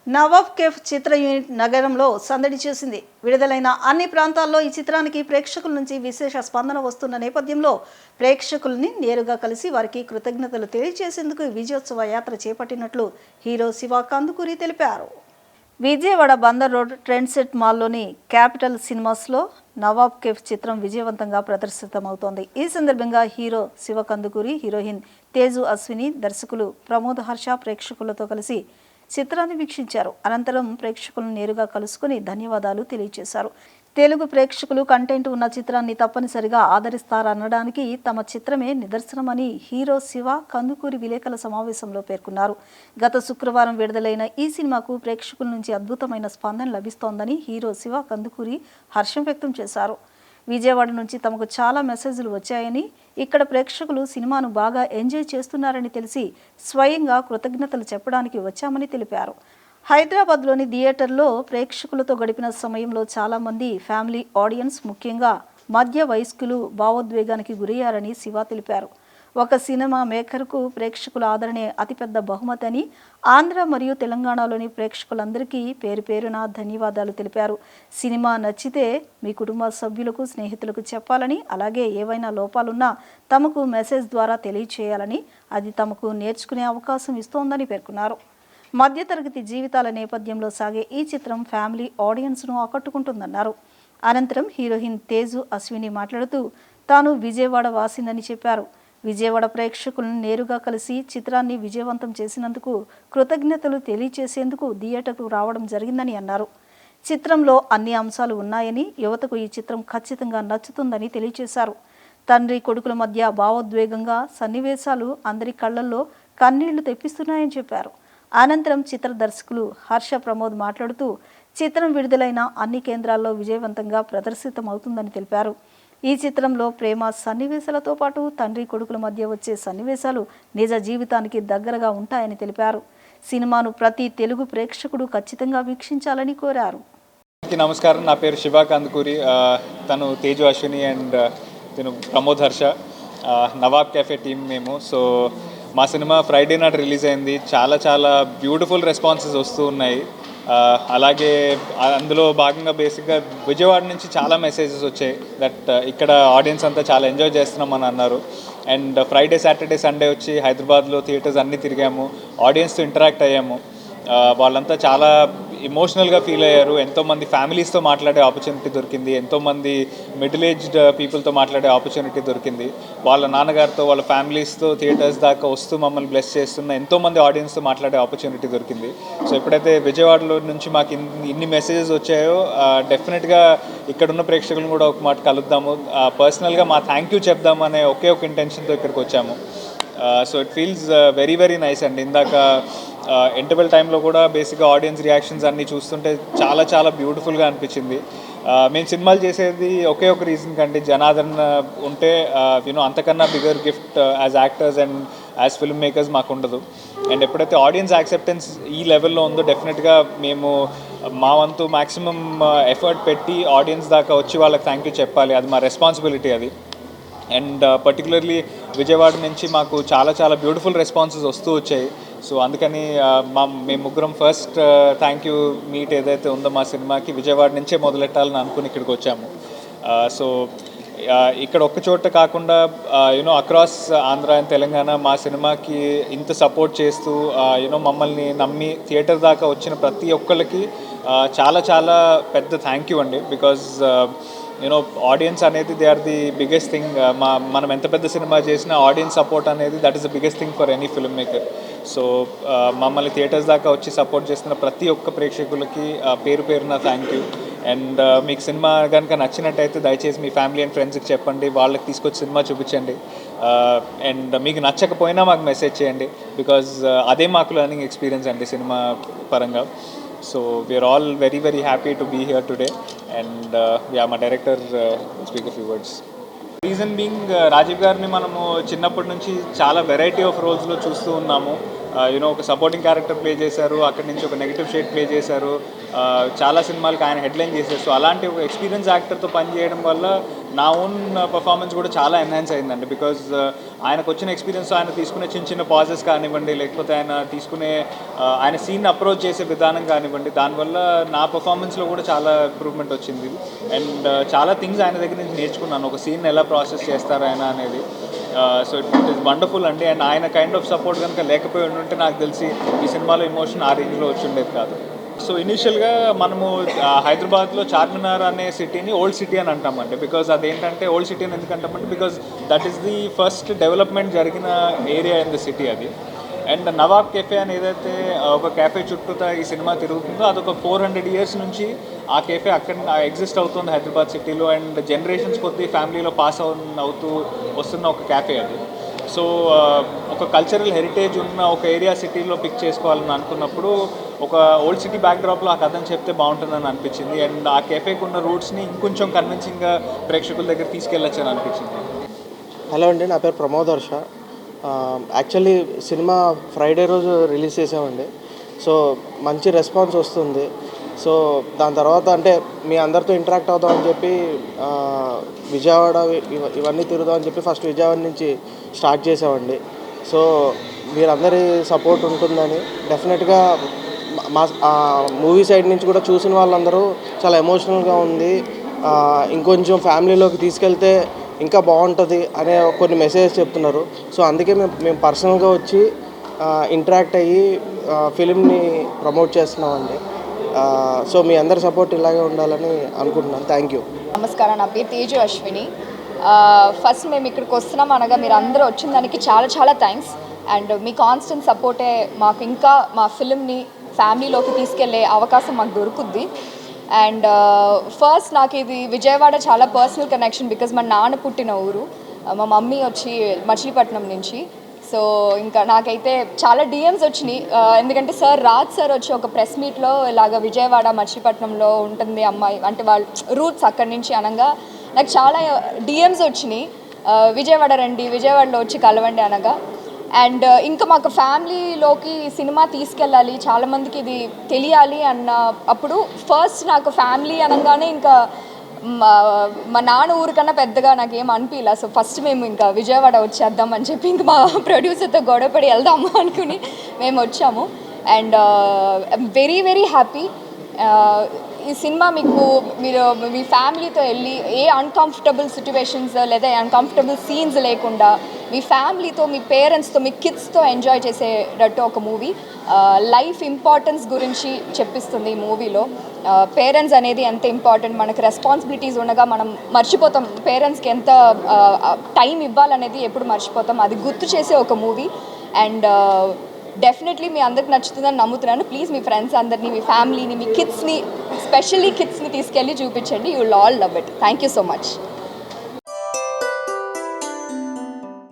Nawab cafe చిత్ర unit నగరంలో సందడి చేసింది. విడుదలైన అన్ని ప్రాంతాల్లో ఈ చిత్రానికి ప్రేక్షకుల నుంచి విశేష స్పందన వస్తున్న నేపథ్యంలో ప్రేక్షకుల్ని నేరుగా కలిసి వారికి కృతజ్ఞతలు తెలియజేసేందుకు విజయోత్సవ యాత్ర చేపట్టినట్లు హీరో శివ కందుకూరి తెలిపారు. Vijayawada Bandar road trend set మాల్లోని క్యాపిటల్ సినిమాస్లో నవాబ్ కేఫ్ చిత్రం విజయవంతంగా ప్రదర్శితమవుతోంది. ఈ సందర్భంగా హీరో శివ కందుకూరి, హీరోయిన్ తేజు అశ్విని, దర్శకులు ప్రమోద్ హర్ష ప్రేక్షకులతో కలిసి చిత్రాన్ని వీక్షించారు. అనంతరం ప్రేక్షకులను నేరుగా కలుసుకుని ధన్యవాదాలు తెలియజేశారు. తెలుగు ప్రేక్షకులు కంటెంట్ ఉన్న చిత్రాన్ని తప్పనిసరిగా ఆదరిస్తారనడానికి తమ చిత్రమే నిదర్శనమని హీరో శివ కందుకూరి విలేకరుల సమావేశంలో పేర్కొన్నారు. గత శుక్రవారం విడుదలైన ఈ సినిమాకు ప్రేక్షకుల నుంచి అద్భుతమైన స్పందన లభిస్తోందని హీరో శివ కందుకూరి హర్షం వ్యక్తం చేశారు. విజయవాడ నుంచి తమకు చాలా మెసేజ్లు వచ్చాయని, ఇక్కడ ప్రేక్షకులు సినిమాను బాగా ఎంజాయ్ చేస్తున్నారని తెలిసి స్వయంగా కృతజ్ఞతలు చెప్పడానికి వచ్చామని తెలిపారు. హైదరాబాద్లోని థియేటర్లో ప్రేక్షకులతో గడిపిన సమయంలో చాలామంది ఫ్యామిలీ ఆడియన్స్, ముఖ్యంగా మధ్య వయస్కులు భావోద్వేగానికి గురయ్యారని శివ తెలిపారు. ఒక సినిమా మేకర్కు ప్రేక్షకుల ఆదరణే అతిపెద్ద బహుమతి అని, ఆంధ్ర మరియు తెలంగాణలోని ప్రేక్షకులందరికీ పేరు పేరున ధన్యవాదాలు తెలిపారు. సినిమా నచ్చితే మీ కుటుంబ సభ్యులకు, స్నేహితులకు చెప్పాలని, అలాగే ఏవైనా లోపాలున్నా తమకు మెసేజ్ ద్వారా తెలియచేయాలని, అది తమకు నేర్చుకునే అవకాశం ఇస్తోందని పేర్కొన్నారు. మధ్యతరగతి జీవితాల నేపథ్యంలో సాగే ఈ చిత్రం ఫ్యామిలీ ఆడియన్స్ను ఆకట్టుకుంటుందన్నారు. అనంతరం హీరోయిన్ తేజు అశ్విని మాట్లాడుతూ తాను విజయవాడ వాసిందని చెప్పారు. విజయవాడ ప్రేక్షకులను నేరుగా కలిసి చిత్రాన్ని విజయవంతం చేసినందుకు కృతజ్ఞతలు తెలియచేసేందుకు థియేటర్కు రావడం జరిగిందని అన్నారు. చిత్రంలో అన్ని అంశాలు ఉన్నాయని, యువతకు ఈ చిత్రం ఖచ్చితంగా నచ్చుతుందని తెలియజేశారు. తండ్రి కొడుకుల మధ్య భావోద్వేగంగా సన్నివేశాలు అందరి కళ్లల్లో కన్నీళ్లు తెప్పిస్తున్నాయని చెప్పారు. అనంతరం చిత్ర దర్శకులు హర్ష ప్రమోద్ మాట్లాడుతూ చిత్రం విడుదలైన అన్ని కేంద్రాల్లో విజయవంతంగా ప్రదర్శితమవుతుందని తెలిపారు. ఈ చిత్రంలో ప్రేమ సన్నివేశాలతో పాటు తండ్రి కొడుకుల మధ్య వచ్చే సన్నివేశాలు నిజ జీవితానికి దగ్గరగా ఉంటాయని తెలిపారు. సినిమాను ప్రతి తెలుగు ప్రేక్షకుడు ఖచ్చితంగా వీక్షించాలని కోరారు. నమస్కారం, నా పేరు శివ కందుకూరి. తను తేజు అశ్విని అండ్ తను ప్రమోద్ హర్ష, నవాబ్ కేఫే టీమ్ మేము. సో మా సినిమా ఫ్రైడే నాట్ రిలీజ్ అయింది. చాలా బ్యూటిఫుల్ రెస్పాన్సెస్ వస్తూ ఉన్నాయి. అలాగే అందులో భాగంగా బేసిక్గా విజయవాడ నుంచి చాలా మెసేజెస్ వచ్చాయి దట్ ఇక్కడ ఆడియన్స్ అంతా చాలా ఎంజాయ్ చేస్తున్నామని అన్నారు. అండ్ ఫ్రైడే, సాటర్డే, సండే వచ్చి హైదరాబాద్లో థియేటర్స్ అన్నీ తిరిగాము, ఆడియన్స్తో ఇంటరాక్ట్ అయ్యాము. వాళ్ళంతా చాలా ఎమోషనల్గా ఫీల్ అయ్యారు. ఎంతోమంది ఫ్యామిలీస్తో మాట్లాడే ఆపర్చునిటీ దొరికింది, ఎంతోమంది మిడిల్ ఏజ్డ్ పీపుల్తో మాట్లాడే ఆపర్చునిటీ దొరికింది. వాళ్ళ నాన్నగారితో, వాళ్ళ ఫ్యామిలీస్తో థియేటర్స్ దాకా వస్తూ మమ్మల్ని బ్లెస్ చేస్తున్న ఎంతోమంది ఆడియన్స్తో మాట్లాడే ఆపర్చునిటీ దొరికింది. సో ఎప్పుడైతే విజయవాడలో నుంచి మాకు ఇన్ని మెసేజెస్ వచ్చాయో డెఫినెట్గా ఇక్కడున్న ప్రేక్షకులను కూడా ఒక మాట కలుద్దాము, పర్సనల్గా మా థ్యాంక్ యూ చెప్దాము అనే ఒకే ఒక ఇంటెన్షన్తో ఇక్కడికి వచ్చాము. So it feels very nice అండి. ఇందాక ఇంటర్వెల్ టైంలో కూడా బేసిక్గా ఆడియన్స్ రియాక్షన్స్ అన్నీ చూస్తుంటే చాలా బ్యూటిఫుల్గా అనిపించింది. మేము సినిమాలు చేసేది ఒకే ఒక రీజన్ కంటే, జనాదరణ ఉంటే అంతకన్నా bigger gift as actors and as film makers మాకు ఉండదు. అండ్ ఎప్పుడైతే ఆడియన్స్ యాక్సెప్టెన్స్ ఈ లెవెల్లో ఉందో డెఫినెట్గా మేము మా వంతు మ్యాక్సిమం ఎఫర్ట్ పెట్టి ఆడియన్స్ దాకా వచ్చి వాళ్ళకి థ్యాంక్ యూ చెప్పాలి. అది మా రెస్పాన్సిబిలిటీ అది. అండ్ పర్టికులర్లీ విజయవాడ నుంచి మాకు చాలా బ్యూటిఫుల్ రెస్పాన్సెస్ వస్తూ వచ్చాయి. సో అందుకని మేము ముగ్గురం ఫస్ట్ థ్యాంక్ యూ మీట్ ఏదైతే ఉందో మా సినిమాకి విజయవాడ నుంచే మొదలెట్టాలని అనుకుని ఇక్కడికి వచ్చాము. సో ఇక్కడ ఒక్క చోట కాకుండా అక్రాస్ ఆంధ్ర అండ్ తెలంగాణ మా సినిమాకి ఇంత సపోర్ట్ చేస్తూ మమ్మల్ని నమ్మి థియేటర్ దాకా వచ్చిన ప్రతి ఒక్కళ్ళకి చాలా పెద్ద థ్యాంక్ యూ అండి. బికాజ్ ఆడియన్స్ అనేది they are the biggest thing. మనం ఎంత పెద్ద సినిమా చేసినా ఆడియన్స్ సపోర్ట్ అనేది that is the biggest thing for any film maker. So మమ్మల్ని థియేటర్స్ దాకా వచ్చి సపోర్ట్ చేస్తున్న ప్రతి ఒక్క ప్రేక్షకులకి పేరు పేరున థ్యాంక్ యూ. అండ్ మీకు సినిమా కనుక నచ్చినట్టయితే దయచేసి మీ ఫ్యామిలీ అండ్ ఫ్రెండ్స్కి చెప్పండి, వాళ్ళకి తీసుకొచ్చి సినిమా చూపించండి. అండ్ మీకు నచ్చకపోయినా మాకు మెసేజ్ చేయండి, బికాజ్ అదే మాకు లర్నింగ్ ఎక్స్పీరియన్స్ అండి సినిమా పరంగా. So we are all very happy to be here today, and my director will speak a few words. Reason being, Rajeev గారిని మనము చిన్నప్పటి నుంచి చాలా వెరైటీ ఆఫ్ రోల్స్లో చూస్తూ ఉన్నాము. యూనో ఒక సపోర్టింగ్ క్యారెక్టర్ ప్లే చేశారు, అక్కడి నుంచి ఒక నెగిటివ్ షేడ్ ప్లే చేశారు, చాలా సినిమాలకి ఆయన హెడ్లైన్ చేశారు. సో అలాంటి ఒక ఎక్స్పీరియన్స్ యాక్టర్తో పనిచేయడం వల్ల నా ఓన్ పర్ఫార్మెన్స్ కూడా చాలా ఎన్హాన్స్ అయిందండి. బికాజ్ ఆయనకు వచ్చిన ఎక్స్పీరియన్స్, ఆయన తీసుకునే చిన్న చిన్న పాజెస్ కానివ్వండి, లేకపోతే ఆయన తీసుకునే ఆయన సీన్ అప్రోచ్ చేసే విధానం కానివ్వండి, దానివల్ల నా పర్ఫార్మెన్స్లో కూడా చాలా ఇంప్రూవ్మెంట్ వచ్చింది. అండ్ చాలా థింగ్స్ ఆయన దగ్గర నుంచి నేర్చుకున్నాను, ఒక సీన్ ఎలా ప్రాసెస్ చేస్తారు ఆయన అనేది. సో ఇట్ ఈస్ వండర్ఫుల్ అండి. అండ్ ఆయన కైండ్ ఆఫ్ సపోర్ట్ కనుక లేకపోయి ఉంటే నాకు తెలిసి ఈ సినిమాలో ఎమోషన్ ఆ రేంజ్లో వచ్చి ఉండేది కాదు. సో ఇనీషియల్గా మనము హైదరాబాద్లో చార్మినార్ అనే సిటీని ఓల్డ్ సిటీ అని అంటామండి. బికాజ్ అదేంటంటే ఓల్డ్ సిటీ అని ఎందుకు అంటామంటే because that is the first development జరిగిన ఏరియా ఇన్ ద సిటీ అది. అండ్ నవాబ్ కెఫే అని ఏదైతే ఒక క్యాఫే చుట్టూతా ఈ సినిమా తిరుగుతుందో అదొక 400 years నుంచి ఆ కెఫే అక్కడ ఎగ్జిస్ట్ అవుతుంది హైదరాబాద్ సిటీలో. అండ్ జనరేషన్స్ కొద్దీ ఫ్యామిలీలో పాస్ అవుతూ వస్తున్న ఒక క్యాఫే అది. సో ఒక కల్చరల్ హెరిటేజ్ ఉన్న ఒక ఏరియా సిటీలో పిక్ చేసుకోవాలని అనుకున్నప్పుడు ఒక ఓల్డ్ సిటీ బ్యాక్డ్రాప్లో ఆ కథను చెప్తే బాగుంటుందని అనిపించింది. అండ్ ఆ కెఫేకి ఉన్న రూట్స్ని ఇంకొంచెం కన్విన్సింగ్గా ప్రేక్షకుల దగ్గర తీసుకెళ్ళొచ్చని అనిపించింది. హలో అండి, నా పేరు Pramod Harsha. Actually cinema Friday రోజు రిలీజ్ చేసామండి. సో మంచి రెస్పాన్స్ వస్తుంది. సో దాని తర్వాత అంటే మీ అందరితో ఇంటరాక్ట్ అవుదామని చెప్పి విజయవాడ ఇవన్నీ తిరుగుదామని చెప్పి ఫస్ట్ విజయవాడ నుంచి స్టార్ట్ చేసామండి. సో మీరందరి సపోర్ట్ ఉంటుందని డెఫినెట్గా మా మూవీ సైడ్ నుంచి కూడా చూసిన వాళ్ళందరూ చాలా ఎమోషనల్గా ఉంది, ఇంకొంచెం ఫ్యామిలీలోకి తీసుకెళ్తే ఇంకా బాగుంటుంది అనే కొన్ని మెసేజెస్ చెప్తున్నారు. సో అందుకే మేము పర్సనల్గా వచ్చి ఇంటరాక్ట్ అయ్యి ఫిలింని ప్రమోట్ చేస్తున్నామండి. సో మీ అందరి సపోర్ట్ ఇలాగే ఉండాలని అనుకుంటున్నాను. Thank you. నమస్కారం, నా పేరు తేజు అశ్విని. ఫస్ట్ మేము ఇక్కడికి వస్తున్నాం అనగా మీరు అందరూ వచ్చిన దానికి చాలా చాలా థ్యాంక్స్. అండ్ మీ కాన్స్టెంట్ సపోర్టే మాకు ఇంకా మా ఫిలింని ఫ్యామిలీలోకి తీసుకెళ్లే అవకాశం మాకు దొరుకుద్ది. అండ్ ఫస్ట్ నాకు ఇది విజయవాడ చాలా పర్సనల్ కనెక్షన్. బికాజ్ మా నాన్న పుట్టిన ఊరు, మా మమ్మీ వచ్చి మచిలీపట్నం నుంచి. సో ఇంకా నాకైతే చాలా డిఎమ్స్ వచ్చినాయి. ఎందుకంటే రాజ్ సార్ వచ్చి ఒక ప్రెస్ మీట్లో ఇలాగ విజయవాడ మచిలీపట్నంలో ఉంటుంది అమ్మాయి అంటే వాళ్ళ రూట్స్ అక్కడి నుంచి అనగా నాకు చాలా డిఎమ్స్ వచ్చినాయి, విజయవాడ రండి, విజయవాడలో వచ్చి కలవండి అనగా. అండ్ ఇంకా మాకు ఫ్యామిలీలోకి సినిమా తీసుకెళ్ళాలి, చాలామందికి ఇది తెలియాలి అన్న అప్పుడు ఫస్ట్ నాకు ఫ్యామిలీ అనగానే ఇంకా మా నాన్న ఊరికన్నా పెద్దగా నాకేం అనిపించలే. సో ఫస్ట్ మేము ఇంకా విజయవాడ వచ్చేద్దాం అని చెప్పి ఇంకా మా ప్రొడ్యూసర్తో గొడవపడి వెళ్దాము అనుకుని మేము వచ్చాము. And very very happy. ఈ సినిమా మీరు మీ ఫ్యామిలీతో వెళ్ళి ఏ అన్కంఫర్టబుల్ సిచ్యువేషన్స్ లేదా అన్కంఫర్టబుల్ సీన్స్ లేకుండా మీ ఫ్యామిలీతో, మీ పేరెంట్స్తో, మీ కిడ్స్తో ఎంజాయ్ చేసేటట్టు ఒక మూవీ. లైఫ్ ఇంపార్టెన్స్ గురించి చెప్పిస్తుంది ఈ మూవీలో. పేరెంట్స్ అనేది ఎంత ఇంపార్టెంట్, మనకు రెస్పాన్సిబిలిటీస్ ఉండగా మనం మర్చిపోతాం పేరెంట్స్కి ఎంత టైం ఇవ్వాలనేది ఎప్పుడు మర్చిపోతాం, అది గుర్తు చేసే ఒక మూవీ. అండ్ డెఫినెట్లీ మీ అందరికి నచ్చుతుందని నమ్ముతున్నాను. ప్లీజ్ మీ ఫ్రెండ్స్ అందరినీ, మీ ఫ్యామిలీని, మీ కిడ్స్ని, స్పెషల్లీ కిడ్స్ని తీసుకెళ్ళి చూపించండి. You will all love it. Thank you so much.